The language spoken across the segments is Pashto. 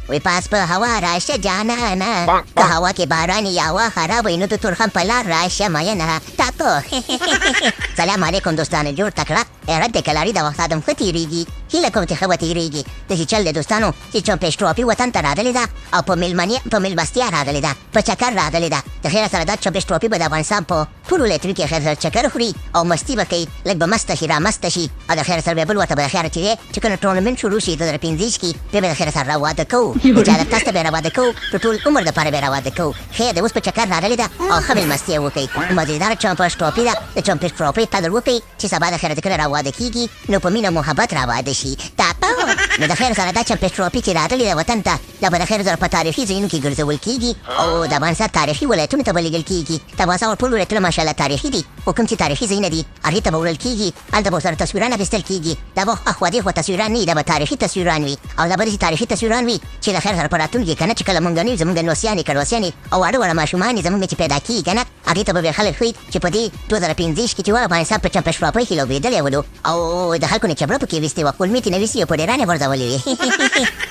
وی پاس په هوا راشه جانانه که هوا کې باران یا هوا خراب وي نو د تورخم په لار راشه مینه ټاپو. سلام علیکم دوستانو، جوړ تکړه ایرت د کلاري د وخت ادم ښه تېرېږي. هیله کوم چې ښه به تېرېږي. داسې چل دی دوستانو چې چمپېش ټروفي وطن ته راغلې ده او په مېلمستیا راغلې ده، په چکر راغلې ده. د خیره سره دا چمپېش ټروفي به د افغانستان په ټولو ولایتونو کې خیر سره چکر خوري او مستي به کوي، لږ به مسته شي رامسته شي. او د خیره سره بیا بل ورته به د خیره چې دی چې کله ټورنمنټ شروع شي 2015 کې بیا به د خیره سره راواده کوو، اجازه تاسو ته بیا راواده کوو، په ټول عمر دپاره بیا راواده کوو. خیر دی اوس په چکر راغلې ده او ښه مېلمستیا یې وکړئ. مزېداره چمپېش ټروفي ده، د چمپېش ټروفي قدر وکړئ چې سبا د خیره چې کله راواده کېږي نو په مینه محبت راواده شي. نو د خیر سره دا چمپېش ټروفي چې راغلې ده وطن ته دا به د خیر سره په تاریخي ځایونو کې ګرځول کېږي او د افغانستان تاریخي ولایتونو ته به لېږل کېږي. د افغانستان ټول ولایتونه ماشاءالله تاریخي دي، خو کوم چې تاریخي ځایونه دي هغې ته به وړل کېږي، هلته به ورسره تصویران اخیستل کېږي. دا به اخوا دېخوا تصویران نه وي، دا به تاریخي تصویران وي او دا به داسې تاریخي تصویران وي چې د خیر سره په راتلونکي کې که نه چې کله مونږ نه یو زمونږ نوسیانې کډوسیانې او واړه واړه ماشومان زمونږ چې پیدا کېږي که نه هغې ته به بیا خلک ښیي چې په دې 2015 کې چې افغانستان په چمپېش ټروفۍ کې لوبېدلی ولو او د خلکو نه چبره پکې ویستې وه، کلمې ترې نه ویستې او په ډېرانې غورځولې وې.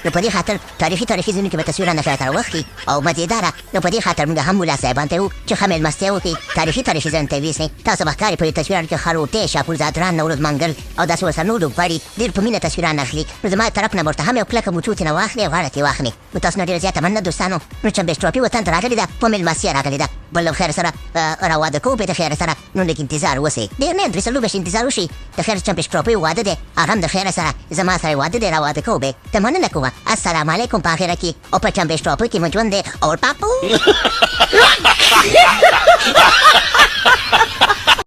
نو په دې خاطر تاریخي ځایونو کې به تصویران د خیر سره واخلي او مزېداره. نو په دې خاطر مونږ هم ملا صاحبان ته وو چې ښه مېلمستیا وکړي، تاریخي ځایونو ته یې ویسئ. تاسو به ښکاري په دې تصویرانو کې خروټۍ، شاپورزادران، نوروز منګل او داسې ورسره نور لوبغاړي ډېر په مینه تصویران اخلي. نو زما طرف نه ورته هم یو کلکه موټو ترېنه واخلئ او غاړه ترې واخلئ. نو تاسو نه ډېره زیاته مننه دوستانو. نو چمپېش ټروفي وطن ته راغلې ده، په مېلمستیا راغلې ده. بل خیر سره راواده کوو بیا د خیر سره. نو لږ انتظار وسئ، ډېر نه 3 څلور بېشت انتظار وشي. د خیر چمپېش ټروفي واده دی، هغه هم د خیر سره زما سره واده دی، راواده کوو بیا. ته مننه کومه. السلام علیکم په اخره کې او په چمپېش ټروفي کې مو ژوند دی او پاپو